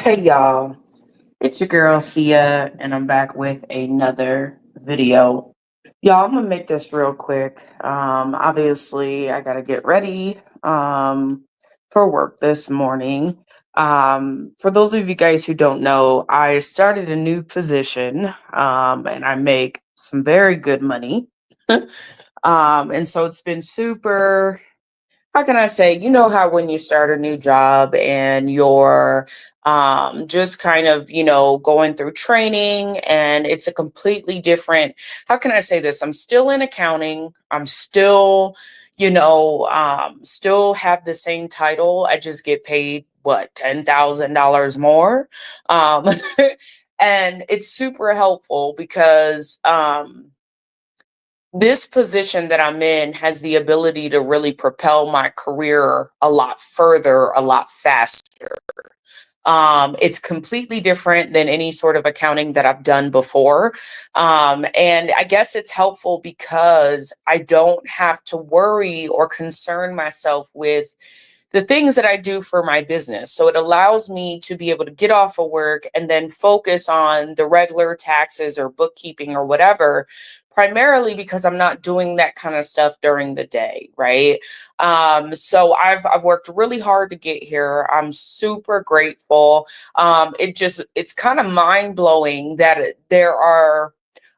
Hey y'all, it's your girl Sia, and I'm back with another video. Y'all, I'm gonna make this real quick. Obviously, I gotta get ready for work this morning. For those of you guys who don't know, I started a new position, and I make some very good money. And so it's been super, how can I say, you know how when you start a new job and you're just kind of, going through training and it's a completely different, how can I say this? I'm still in accounting. I'm still, still have the same title. I just get paid what, $10,000 more. Um, and it's super helpful because, this position that I'm in has the ability to really propel my career a lot further, a lot faster. It's completely different than any sort of accounting that I've done before. And I guess it's helpful because I don't have to worry or concern myself with the things that I do for my business. So it allows me to be able to get off of work and then focus on the regular taxes or bookkeeping or whatever, primarily because I'm not doing that kind of stuff during the day, right? So I've worked really hard to get here. I'm super grateful. It's kind of mind blowing that there are,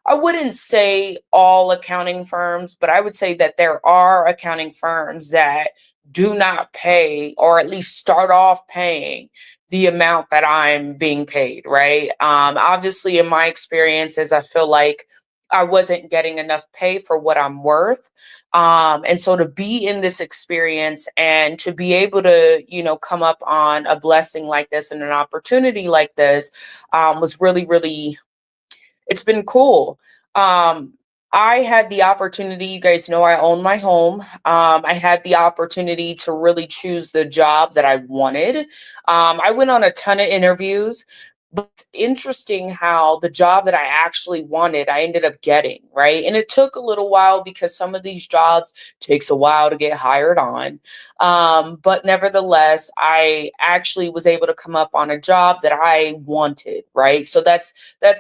I wouldn't say all accounting firms, but I would say that there are accounting firms that do not pay, or at least start off paying the amount that I'm being paid, right? Obviously, in my experiences, I feel like I wasn't getting enough pay for what I'm worth. And so to be in this experience and to be able to, come up on a blessing like this and an opportunity like this was really, really, it's been cool. Um, I had the opportunity, you guys know I own my home. I had the opportunity to really choose the job that I wanted. I went on a ton of interviews, but it's interesting how the job that I actually wanted, I ended up getting, right? And it took a little while because some of these jobs takes a while to get hired on. But nevertheless, I actually was able to come up on a job that I wanted, right? So that's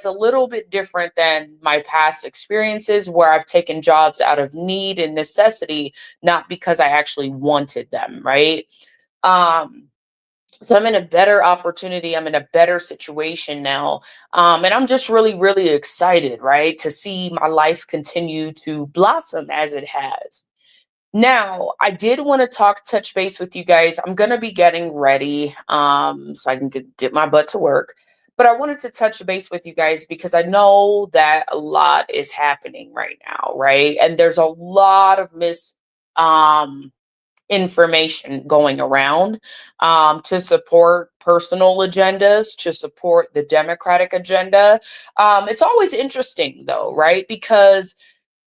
a little bit different than my past experiences where I've taken jobs out of need and necessity, not because I actually wanted them, right? Um, so I'm in a better opportunity. I'm in a better situation now. And I'm just really, really excited, right? To see my life continue to blossom as it has. Now, I did want to touch base with you guys. I'm going to be getting ready so I can get my butt to work. But I wanted to touch base with you guys because I know that a lot is happening right now, right? And there's a lot of um, information going around to support personal agendas, to support the Democratic agenda. It's always interesting, though, right? Because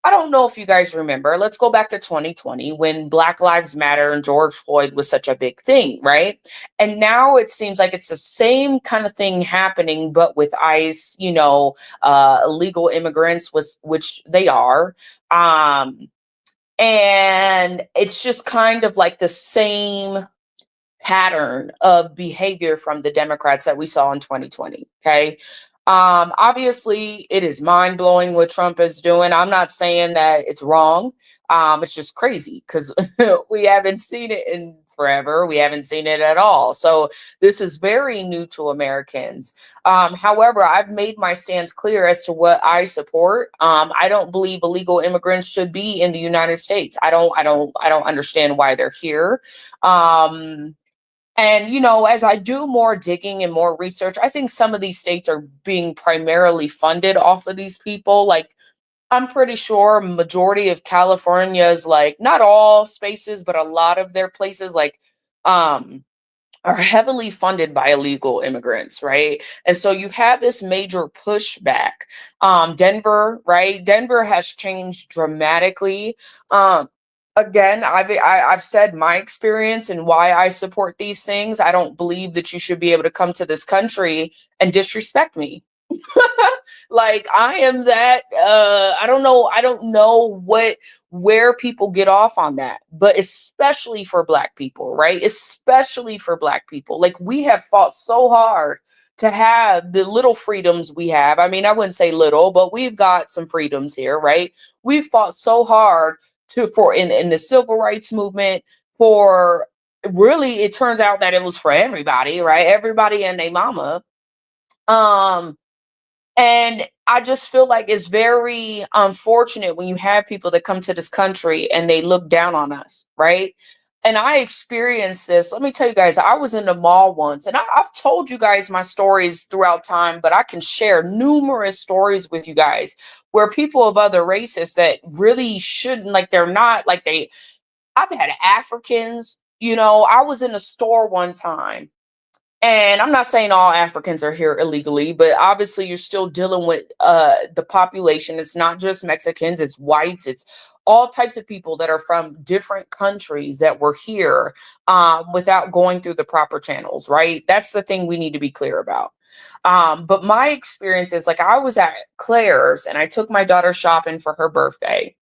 I don't know if you guys remember. Let's go back to 2020 when Black Lives Matter and George Floyd was such a big thing, right? And now it seems like it's the same kind of thing happening, but with ICE, illegal immigrants, which they are. And it's just kind of like the same pattern of behavior from the Democrats that we saw in 2020. Okay. Obviously, it is mind blowing what Trump is doing. I'm not saying that it's wrong. It's just crazy because we haven't seen it in forever. We haven't seen it at all. So this is very new to Americans. However, I've made my stance clear as to what I support. I don't believe illegal immigrants should be in the United States. I don't understand why they're here. And, as I do more digging and more research, I think some of these states are being primarily funded off of these people. Like, I'm pretty sure majority of California's, like, not all spaces, but a lot of their places, like, um, are heavily funded by illegal immigrants, right? And so you have this major pushback. Denver, right? Denver has changed dramatically. Again, I've said my experience and why I support these things. I don't believe that you should be able to come to this country and disrespect me. Like I am that I don't know where people get off on that, but especially for black people, right? Especially for black people. Like we have fought so hard to have the little freedoms we have. I mean, I wouldn't say little, but we've got some freedoms here, right? We've fought so hard to for in the civil rights movement for really it turns out that it was for everybody, right? Everybody and their mama. Um and I just feel like it's very unfortunate when you have people that come to this country and they look down on us, right? And I experienced this. Let me tell you guys, I was in the mall once, and I've told you guys my stories throughout time, but I can share numerous stories with you guys where people of other races that really shouldn't, like, they're not, like, I've had Africans, I was in a store one time and I'm not saying all Africans are here illegally, but obviously you're still dealing with the population. It's not just Mexicans, it's whites, it's all types of people that are from different countries that were here without going through the proper channels, right? That's the thing we need to be clear about. But my experience is like I was at Claire's and I took my daughter shopping for her birthday.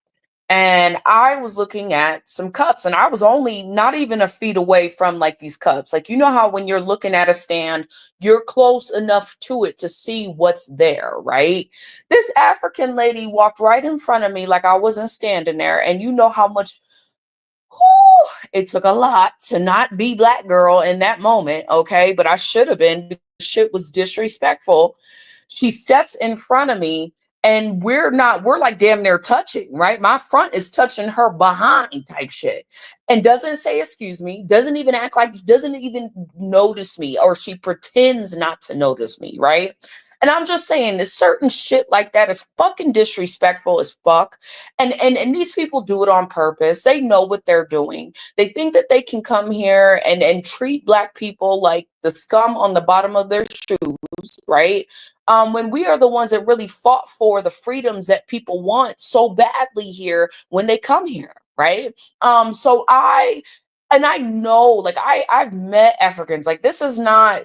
And I was looking at some cups, and I was only not even a feet away from like these cups. Like, you know how when you're looking at a stand, you're close enough to it to see what's there, right? This African lady walked right in front of me like I wasn't standing there. And you know how much whew, it took a lot to not be black girl in that moment, okay? But I should have been because shit was disrespectful. She steps in front of me and we're like damn near touching, right? My front is touching her behind type shit. And doesn't say excuse me, doesn't even act like, doesn't even notice me, or she pretends not to notice me, right? And I'm just saying this certain shit like that is fucking disrespectful as fuck. And these people do it on purpose. They know what they're doing. They think that they can come here and treat black people like the scum on the bottom of their shoes, right? When we are the ones that really fought for the freedoms that people want so badly here when they come here, right? So I know, like I've met Africans. Like this is not,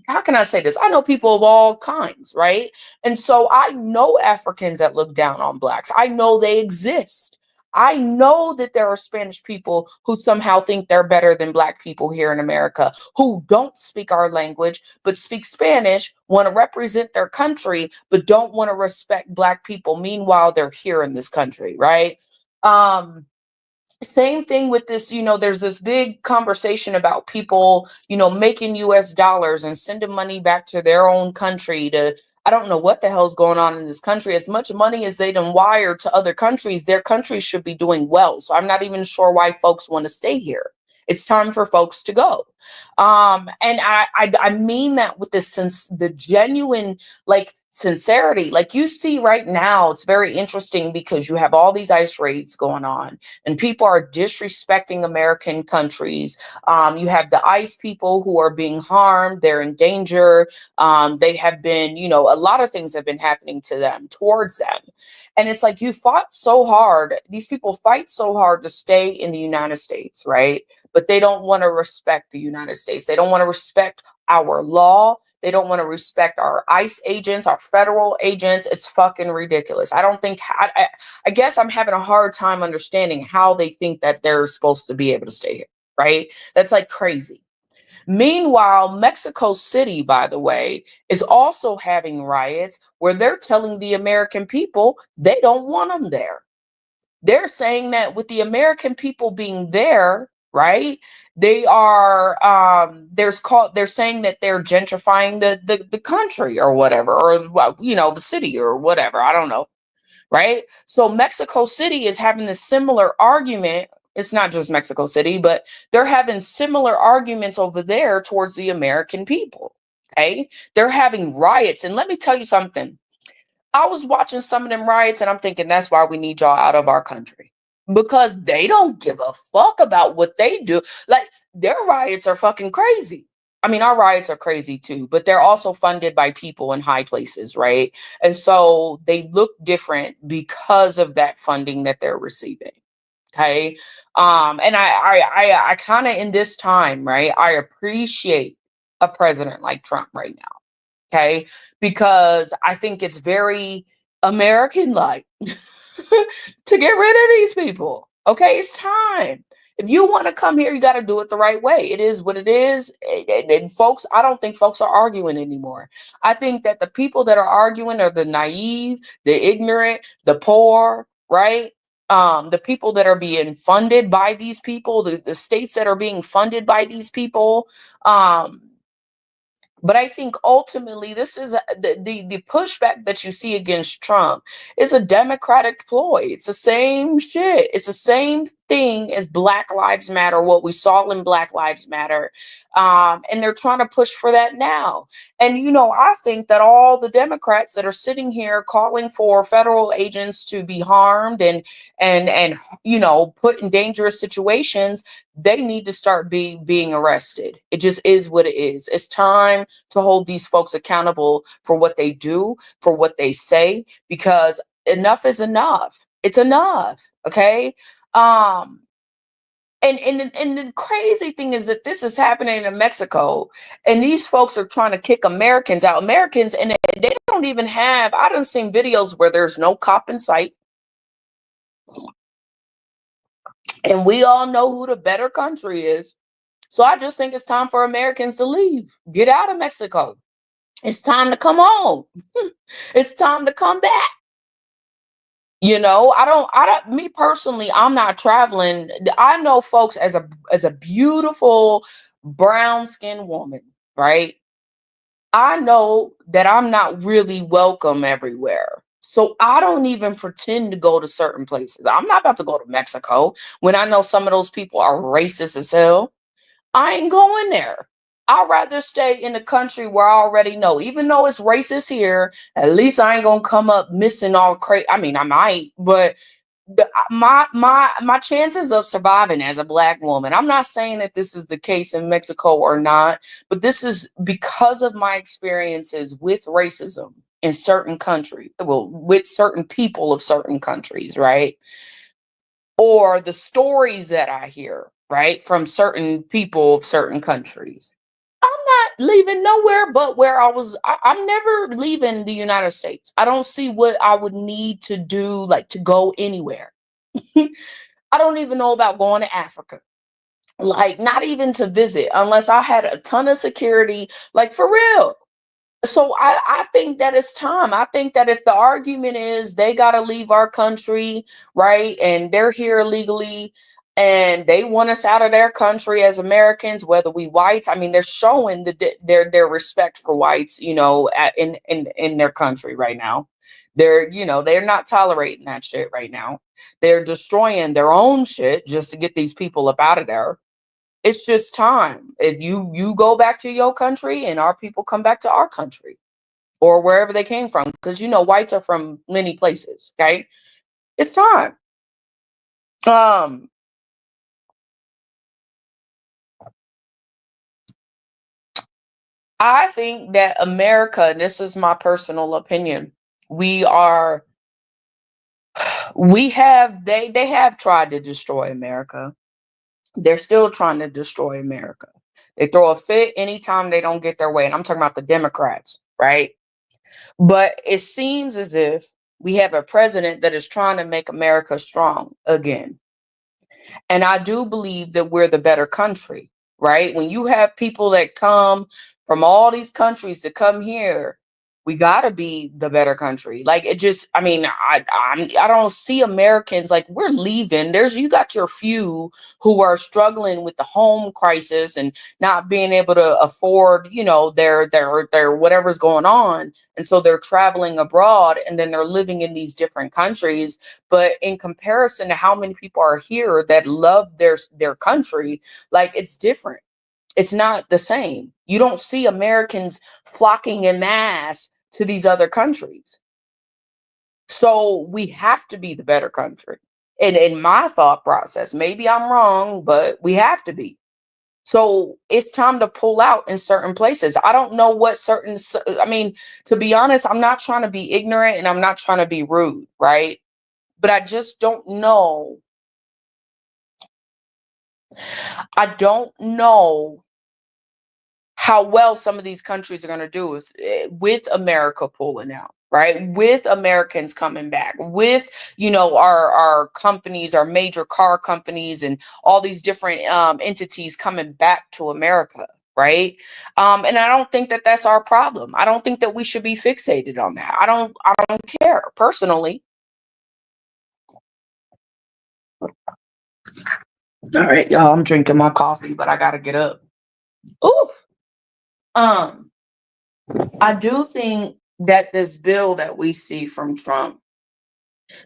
how can I say this? I know people of all kinds, right? And so I know Africans that look down on blacks. I know they exist. I know that there are Spanish people who somehow think they're better than black people here in America, who don't speak our language but speak Spanish, want to represent their country but don't want to respect black people. Meanwhile, they're here in this country, right? Um Same thing with this, there's this big conversation about people, making US dollars and sending money back to their own country to, I don't know what the hell's going on in this country. As much money as they done wired to other countries, their countries should be doing well. So I'm not even sure why folks want to stay here. It's time for folks to go. And I mean that with this sense, the genuine, like, sincerity. Like you see right now, it's very interesting because you have all these ICE raids going on and people are disrespecting American countries. You have the ICE people who are being harmed, they're in danger. They have been, a lot of things have been happening to them, towards them. And it's like you fought so hard. These people fight so hard to stay in the United States, right? But they don't want to respect the United States. They don't want to respect our law. They don't want to respect our ICE agents, our federal agents. It's fucking ridiculous. I don't think, I guess I'm having a hard time understanding how they think that they're supposed to be able to stay here, right? That's like crazy. Meanwhile, Mexico City, by the way, is also having riots where they're telling the American people they don't want them there. They're saying that with the American people being there, right? They are they're saying that they're gentrifying the country or whatever, or well, the city or whatever. I don't know, right? So Mexico City is having this similar argument. It's not just Mexico City, but they're having similar arguments over there towards the American people. Okay. They're having riots. And let me tell you something. I was watching some of them riots and I'm thinking that's why we need y'all out of our country. Because they don't give a fuck about what they do. Like their riots are fucking crazy. I mean, our riots are crazy too, but they're also funded by people in high places, right? And so they look different because of that funding that they're receiving. Okay. And I kind of in this time, right? I appreciate a president like Trump right now. Okay. Because I think it's very American like to get rid of these people. Okay. It's time. If you want to come here, you got to do it the right way. It is what it is. And folks, I don't think folks are arguing anymore. I think that the people that are arguing are the naive, the ignorant, the poor, right? The people that are being funded by these people, the states that are being funded by these people. But I think ultimately, this is the pushback that you see against Trump is a Democratic ploy. It's the same shit. It's the same thing as Black Lives Matter, what we saw in Black Lives Matter. And they're trying to push for that now. And, I think that all the Democrats that are sitting here calling for federal agents to be harmed and put in dangerous situations, they need to start being arrested. It just is what it is. It's time to hold these folks accountable for what they do, for what they say, because enough is enough. It's enough. Okay. And the crazy thing is that this is happening in Mexico, and these folks are trying to kick Americans out. Americans, and they don't even have. I done seen videos where there's no cop in sight, and we all know who the better country is. So I just think it's time for Americans to leave, get out of Mexico. It's time to come home. It's time to come back. Me personally, I'm not traveling. I know folks as a beautiful brown skinned woman, right? I know that I'm not really welcome everywhere. So I don't even pretend to go to certain places. I'm not about to go to Mexico when I know some of those people are racist as hell. I ain't going there. I'd rather stay in a country where I already know, even though it's racist here, at least I ain't gonna come up missing all crazy. I mean, I might, but my chances of surviving as a Black woman, I'm not saying that this is the case in Mexico or not, but this is because of my experiences with racism in certain countries, well, with certain people of certain countries, right? Or the stories that I hear, right, from certain people of certain countries. I'm not leaving nowhere but where I was. I'm never leaving the United States. I don't see what I would need to do, like to go anywhere. I don't even know about going to Africa. Like, not even to visit unless I had a ton of security, like for real. So I think that it's time. I think that if the argument is they got to leave our country, right, and they're here illegally, and they want us out of their country as Americans, whether we whites, I mean, they're showing their respect for whites, in their country right now. They're not tolerating that shit right now. They're destroying their own shit just to get these people up out of there. It's just time. If you go back to your country and our people come back to our country or wherever they came from, because whites are from many places. Okay, it's time. Um, I think that America, and this is my personal opinion, we are we have they have tried to destroy America. They're still trying to destroy America. They throw a fit anytime they don't get their way. And I'm talking about the Democrats, right? But it seems as if we have a president that is trying to make America strong again. And I do believe that we're the better country, right? When you have people that come from all these countries to come here, we got to be the better country. Like it just, I mean, I don't see Americans like we're leaving. You got your few who are struggling with the home crisis and not being able to afford, their whatever's going on, and so they're traveling abroad and then they're living in these different countries. But in comparison to how many people are here that love their country, like it's different. It's not the same. You don't see Americans flocking en masse to these other countries. So we have to be the better country. And in my thought process, maybe I'm wrong, but we have to be. So it's time to pull out in certain places. I don't know what I mean, to be honest, I'm not trying to be ignorant and I'm not trying to be rude, right? But I just don't know. I don't know how well some of these countries are going to do with America pulling out, right? With Americans coming back, with, our companies, our major car companies, and all these different entities coming back to America, right? And I don't think that that's our problem. I don't think that we should be fixated on that. I don't care personally. All right, y'all. I'm drinking my coffee, but I gotta get up. Ooh. Um, I do think that this bill that we see from Trump,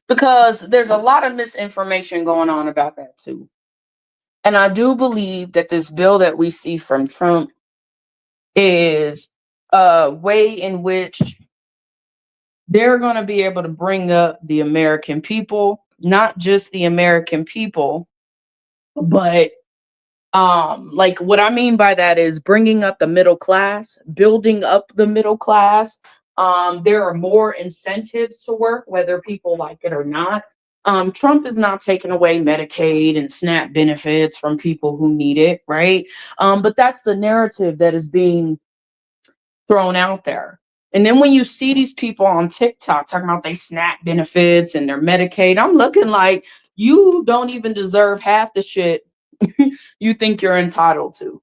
because there's a lot of misinformation going on about that too. And I do believe that this bill that we see from Trump is a way in which they're going to be able to bring up the American people, not just the American people, but like what I mean by that is bringing up the middle class, building up the middle class. There are more incentives to work, whether people like it or not. Trump is not taking away Medicaid and SNAP benefits from people who need it, right? But that's the narrative that is being thrown out there. And then when you see these people on TikTok talking about they SNAP benefits and their Medicaid, I'm looking like you don't even deserve half the shit you think you're entitled to.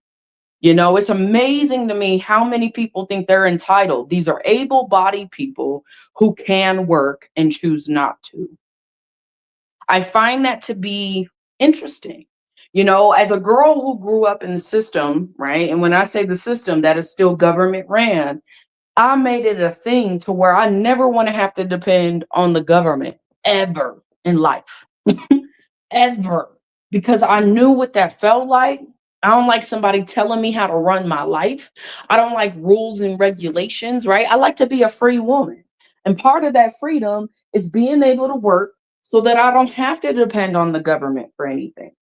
It's amazing to me how many people think they're entitled. These are able-bodied people who can work and choose not to. I find that to be interesting. As a girl who grew up in the system, right? And when I say the system, that is still government ran, I made it a thing to where I never want to have to depend on the government ever in life. Ever. Because I knew what that felt like. I don't like somebody telling me how to run my life. I don't like rules and regulations, right? I like to be a free woman. And part of that freedom is being able to work so that I don't have to depend on the government for anything,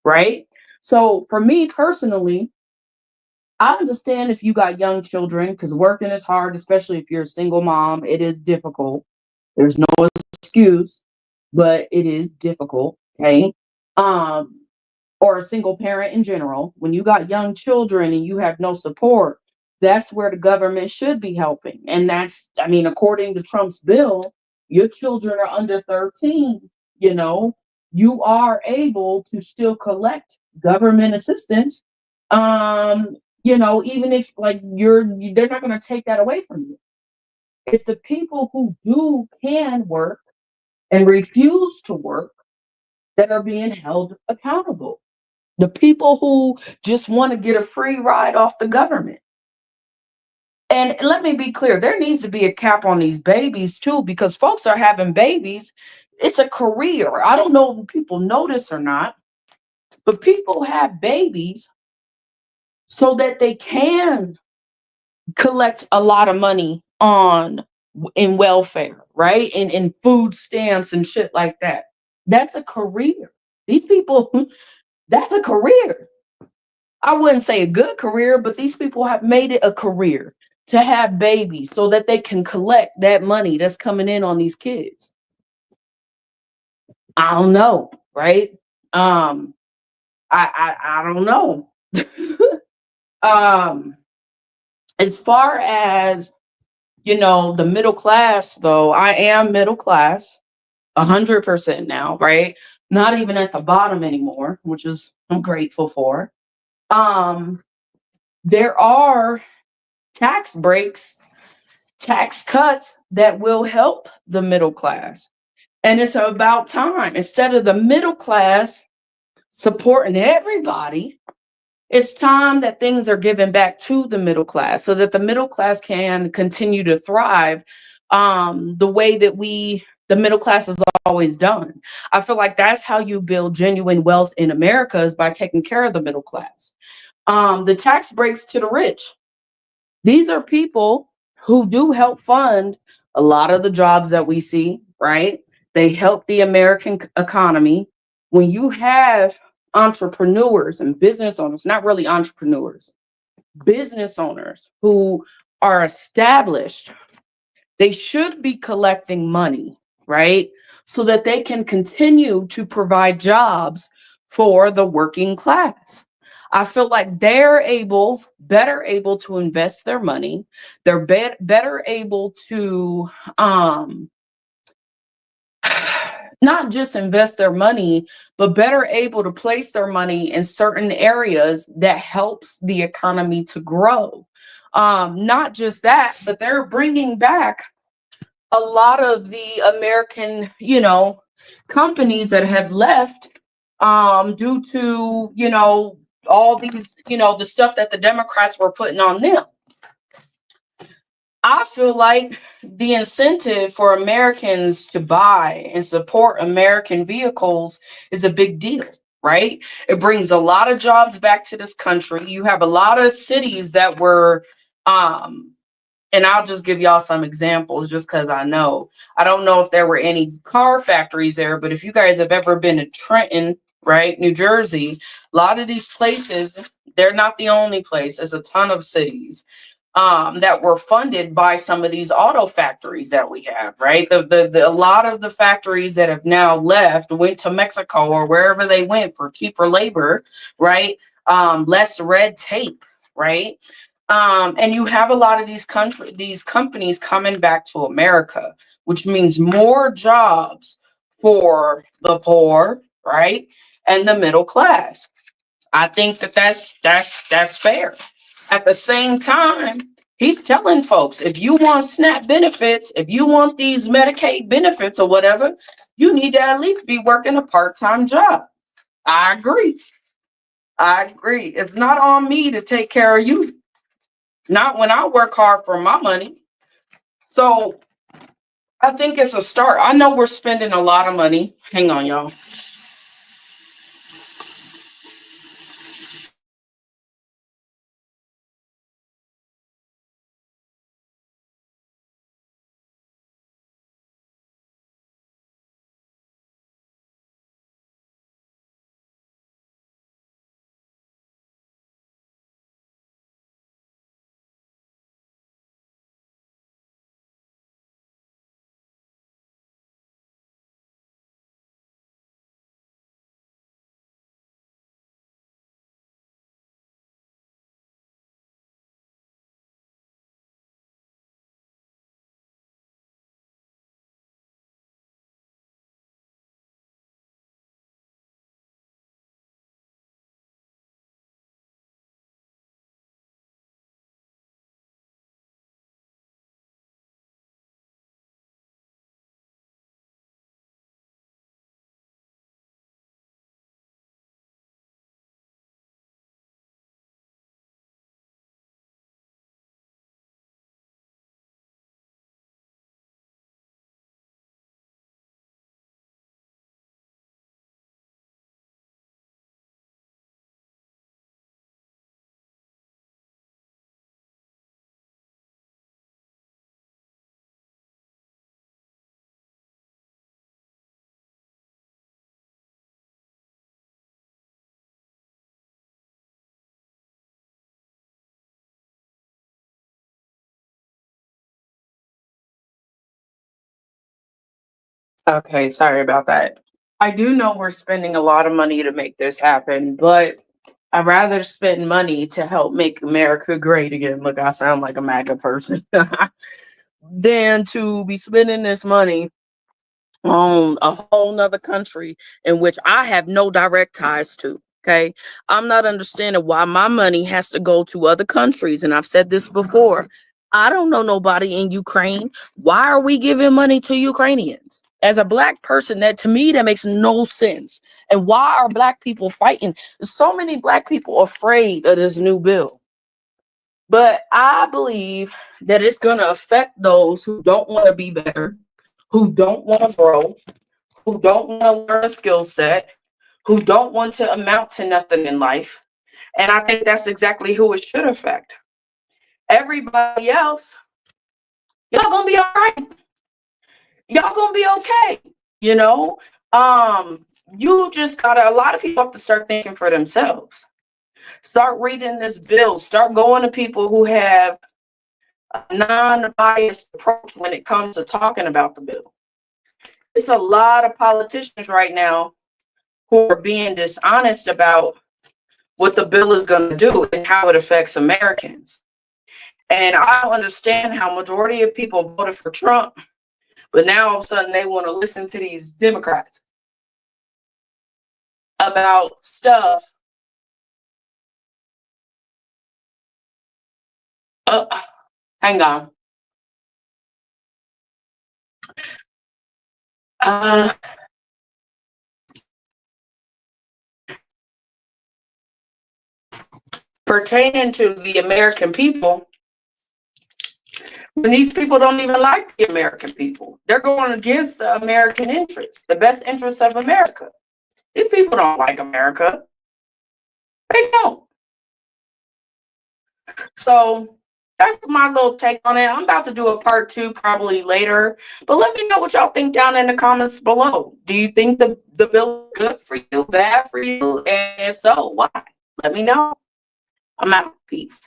right? So for me personally, I understand if you got young children because working is hard, especially if you're a single mom. It is difficult. There's no excuse, but it is difficult. Okay. Um, or a single parent in general. When you got young children and you have no support, that's where the government should be helping. And according to Trump's bill, your children are under 13, you know, you are able to still collect government assistance. Even if like they're not going to take that away from you. It's the people who can work and refuse to work that are being held accountable. The people who just want to get a free ride off the government. And let me be clear, there needs to be a cap on these babies too, because folks are having babies. It's a career. I don't know if people know this or not, but people have babies so that they can collect a lot of money in welfare, right? In food stamps and shit like that. That's a career. These people, that's a career. I wouldn't say a good career, but these people have made it a career to have babies so that they can collect that money that's coming in on these kids. I don't know, right? I don't know. um, as far as the middle class, though, I am middle class, 100% now, right? Not even at the bottom anymore, which is I'm grateful for. There are tax breaks, tax cuts that will help the middle class. And it's about time. Instead of the middle class supporting everybody, it's time that things are given back to the middle class so that the middle class can continue to thrive the way that the middle class has always done. I feel like that's how you build genuine wealth in America, is by taking care of the middle class. The tax breaks to the rich. These are people who do help fund a lot of the jobs that we see, right? They help the American economy. When you have entrepreneurs and business owners, not really entrepreneurs, business owners who are established, they should be collecting money, right? So that they can continue to provide jobs for the working class. I feel like they're better able to invest their money. They're better able to um not just invest their money, but better able to place their money in certain areas that helps the economy to grow. Not just that, but they're bringing back a lot of the American, companies that have left due to, all these, the stuff that the Democrats were putting on them. I feel like the incentive for Americans to buy and support American vehicles is a big deal, right? It brings a lot of jobs back to this country. You have a lot of cities that were, and I'll just give y'all some examples just because I know. I don't know if there were any car factories there, but if you guys have ever been to Trenton, right, New Jersey, a lot of these places, they're not the only place. There's a ton of cities that were funded by some of these auto factories that we have, right? A lot of the factories that have now left went to Mexico or wherever they went for cheaper labor, right? Less red tape, right? And you have a lot of these companies coming back to America, which means more jobs for the poor, right? And the middle class. I think that's fair. At the same time, he's telling folks, if you want SNAP benefits, if you want these Medicaid benefits or whatever, you need to at least be working a part-time job. I agree. I agree. It's not on me to take care of you. Not when I work hard for my money. So I think it's a start. I know we're spending a lot of money. Hang on, y'all. Okay, sorry about that. I do know we're spending a lot of money to make this happen, but I'd rather spend money to help make America great again. Look, I sound like a MAGA person. Than to be spending this money on a whole nother country in which I have no direct ties to. Okay. I'm not understanding why my money has to go to other countries. And I've said this before. I don't know nobody in Ukraine. Why are we giving money to Ukrainians? As a black person, that to me, that makes no sense. And why are black people fighting? There's so many black people afraid of this new bill. But I believe that it's going to affect those who don't want to be better, who don't want to grow, who don't want to learn a skill set, who don't want to amount to nothing in life. And I think that's exactly who it should affect. Everybody else, y'all gonna be all right. Y'all gonna be okay. You know, you just gotta. A lot of people have to start thinking for themselves. Start reading this bill. Start going to people who have a non-biased approach when it comes to talking about the bill. It's a lot of politicians right now who are being dishonest about what the bill is going to do and how it affects Americans. And I don't understand how majority of people voted for Trump, but now all of a sudden they want to listen to these Democrats about stuff. Hang on. Pertaining to the American people, when these people don't even like the American people, they're going against the American interest, the best interest of America. These people don't like America. They don't. So that's my little take on it. I'm about to do a part 2 probably later, but let me know what y'all think down in the comments below. Do you think the bill is good for you, bad for you? And if so, why? Let me know. I'm out. Peace.